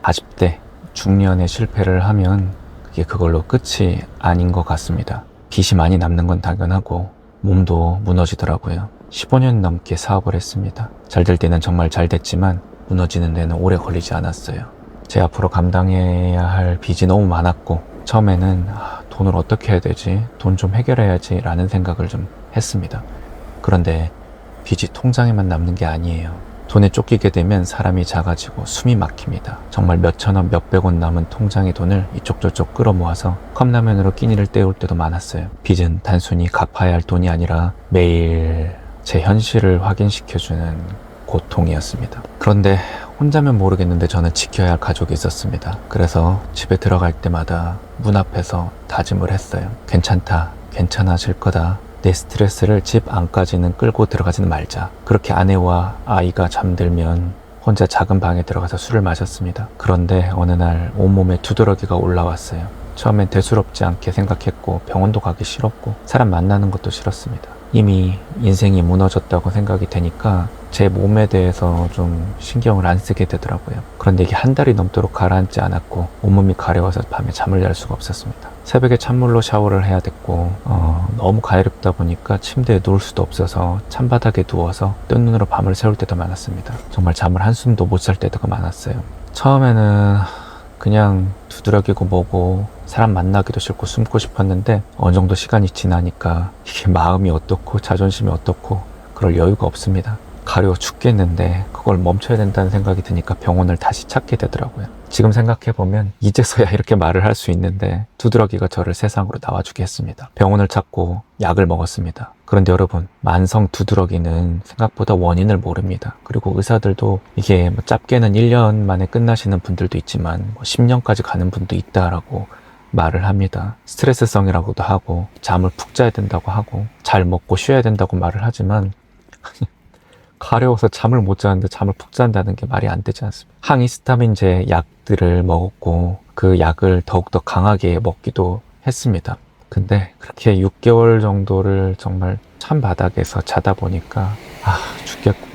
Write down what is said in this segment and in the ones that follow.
40대 중년에 실패를 하면 그게 그걸로 끝이 아닌 것 같습니다. 빚이 많이 남는 건 당연하고 몸도 무너지더라고요. 15년 넘게 사업을 했습니다. 잘 될 때는 정말 잘 됐지만 무너지는 데는 오래 걸리지 않았어요. 제 앞으로 감당해야 할 빚이 너무 많았고 처음에는 돈을 어떻게 해야 되지? 돈 좀 해결해야지 라는 생각을 좀 했습니다. 그런데 빚이 통장에만 남는 게 아니에요. 돈에 쫓기게 되면 사람이 작아지고 숨이 막힙니다. 정말 몇천원, 몇백원 남은 통장의 돈을 이쪽 저쪽 끌어모아서 컵라면으로 끼니를 때울 때도 많았어요. 빚은 단순히 갚아야 할 돈이 아니라 매일 제 현실을 확인시켜주는 고통이었습니다. 그런데 혼자면 모르겠는데 저는 지켜야 할 가족이 있었습니다. 그래서 집에 들어갈 때마다 문 앞에서 다짐을 했어요. 괜찮다, 괜찮아질 거다. 내 스트레스를 집 안까지는 끌고 들어가지는 말자. 그렇게 아내와 아이가 잠들면 혼자 작은 방에 들어가서 술을 마셨습니다. 그런데 어느 날 온몸에 두드러기가 올라왔어요. 처음엔 대수롭지 않게 생각했고 병원도 가기 싫었고 사람 만나는 것도 싫었습니다. 이미 인생이 무너졌다고 생각이 되니까 제 몸에 대해서 좀 신경을 안 쓰게 되더라고요. 그런데 이게 한 달이 넘도록 가라앉지 않았고 온몸이 가려워서 밤에 잠을 잘 수가 없었습니다. 새벽에 찬물로 샤워를 해야 됐고 너무 가렵다 보니까 침대에 누울 수도 없어서 찬바닥에 누워서 뜬 눈으로 밤을 새울 때도 많았습니다. 정말 잠을 한숨도 못 잘 때도 많았어요. 처음에는 그냥 두드러기고 뭐고 사람 만나기도 싫고 숨고 싶었는데 어느 정도 시간이 지나니까 이게 마음이 어떻고 자존심이 어떻고 그럴 여유가 없습니다. 가려워 죽겠는데 그걸 멈춰야 된다는 생각이 드니까 병원을 다시 찾게 되더라고요. 지금 생각해보면 이제서야 이렇게 말을 할 수 있는데 두드러기가 저를 세상으로 나와주게 했습니다. 병원을 찾고 약을 먹었습니다. 그런데 여러분, 만성 두드러기는 생각보다 원인을 모릅니다. 그리고 의사들도 이게 짧게는 1년 만에 끝나시는 분들도 있지만 10년까지 가는 분도 있다라고 말을 합니다. 스트레스성이라고도 하고 잠을 푹 자야 된다고 하고 잘 먹고 쉬어야 된다고 말을 하지만 가려워서 잠을 못 자는데 잠을 푹 잔다는 게 말이 안 되지 않습니까? 항히스타민제 약들을 먹었고 그 약을 더욱더 강하게 먹기도 했습니다. 근데 그렇게 6개월 정도를 정말 찬바닥에서 자다 보니까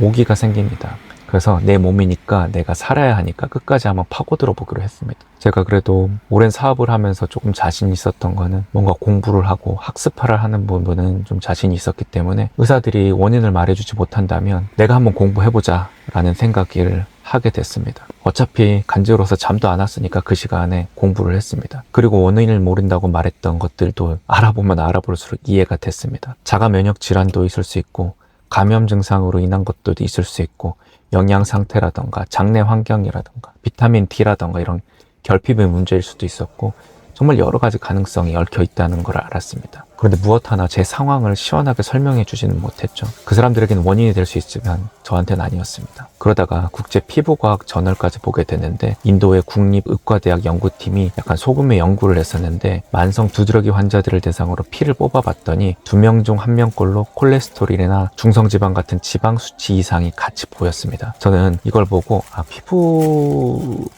오기가 생깁니다. 그래서 내 몸이니까 내가 살아야 하니까 끝까지 한번 파고들어 보기로 했습니다. 제가 그래도 오랜 사업을 하면서 조금 자신 있었던 거는 뭔가 공부를 하고 학습을 하는 부분은 좀 자신이 있었기 때문에 의사들이 원인을 말해주지 못한다면 내가 한번 공부해보자 라는 생각을 하게 됐습니다. 어차피 간지러워서 잠도 안 왔으니까 그 시간에 공부를 했습니다. 그리고 원인을 모른다고 말했던 것들도 알아보면 알아볼수록 이해가 됐습니다. 자가 면역 질환도 있을 수 있고 감염 증상으로 인한 것도 있을 수 있고 영양 상태라던가 장내 환경이라던가 비타민 D라던가 이런 결핍의 문제일 수도 있었고 정말 여러 가지 가능성이 얽혀 있다는 걸 알았습니다. 그런데 무엇 하나 제 상황을 시원하게 설명해 주지는 못했죠. 그 사람들에게는 원인이 될 수 있지만 저한테는 아니었습니다. 그러다가 국제 피부과학 저널까지 보게 됐는데 인도의 국립의과대학 연구팀이 약간 소금의 연구를 했었는데 만성 두드러기 환자들을 대상으로 피를 뽑아봤더니 2명 중 1명꼴로 콜레스테롤이나 중성지방 같은 지방 수치 이상이 같이 보였습니다. 저는 이걸 보고 피부에서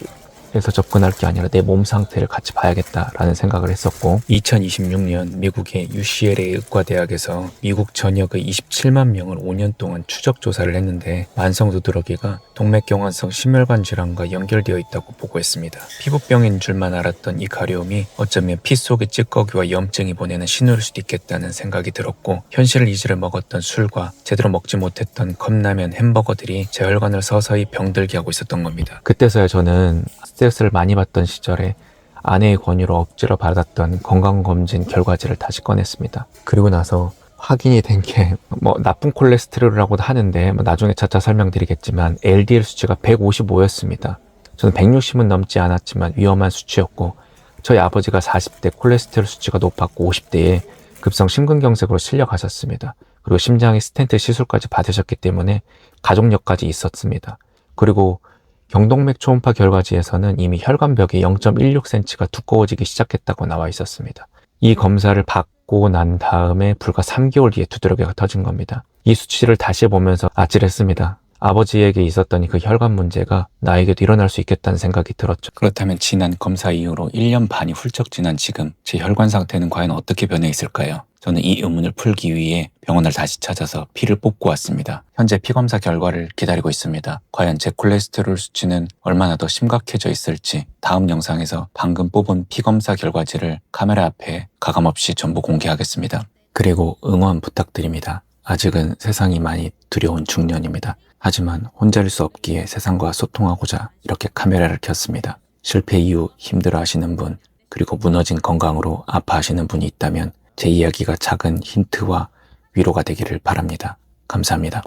접근할 게 아니라 내 몸 상태를 같이 봐야겠다라는 생각을 했었고 2026년 미국의 UCLA 의과대학에서 미국 전역의 27만 명을 5년 동안 추적 조사를 했는데 만성 두드러기가 동맥경화성 심혈관 질환과 연결되어 있다고 보고했습니다. 피부병인 줄만 알았던 이 가려움이 어쩌면 피 속의 찌꺼기와 염증이 보내는 신호일 수도 있겠다는 생각이 들었고 현실을 잊으려 먹었던 술과 제대로 먹지 못했던 컵라면, 햄버거들이 제 혈관을 서서히 병들게 하고 있었던 겁니다. 그때서야 저는 스트레스를 많이 받던 시절에 아내의 권유로 억지로 받았던 건강검진 결과지를 다시 꺼냈습니다. 그리고 나서 확인이 된 게 나쁜 콜레스테롤이라고도 하는데 나중에 차차 설명드리겠지만 LDL 수치가 155였습니다. 저는 160은 넘지 않았지만 위험한 수치였고 저희 아버지가 40대 콜레스테롤 수치가 높았고 50대에 급성 심근경색으로 실려가셨습니다. 그리고 심장에 스텐트 시술까지 받으셨기 때문에 가족력까지 있었습니다. 그리고 경동맥 초음파 결과지에서는 이미 혈관벽이 0.16cm가 두꺼워지기 시작했다고 나와 있었습니다. 이 검사를 받고 난 다음에 불과 3개월 뒤에 두드러기가 터진 겁니다. 이 수치를 다시 보면서 아찔했습니다. 아버지에게 있었던 그 혈관 문제가 나에게도 일어날 수 있겠다는 생각이 들었죠. 그렇다면 지난 검사 이후로 1년 반이 훌쩍 지난 지금 제 혈관 상태는 과연 어떻게 변해 있을까요? 저는 이 의문을 풀기 위해 병원을 다시 찾아서 피를 뽑고 왔습니다. 현재 피검사 결과를 기다리고 있습니다. 과연 제 콜레스테롤 수치는 얼마나 더 심각해져 있을지 다음 영상에서 방금 뽑은 피검사 결과지를 카메라 앞에 가감없이 전부 공개하겠습니다. 그리고 응원 부탁드립니다. 아직은 세상이 많이 두려운 중년입니다. 하지만 혼자일 수 없기에 세상과 소통하고자 이렇게 카메라를 켰습니다. 실패 이후 힘들어하시는 분, 그리고 무너진 건강으로 아파하시는 분이 있다면 제 이야기가 작은 힌트와 위로가 되기를 바랍니다. 감사합니다.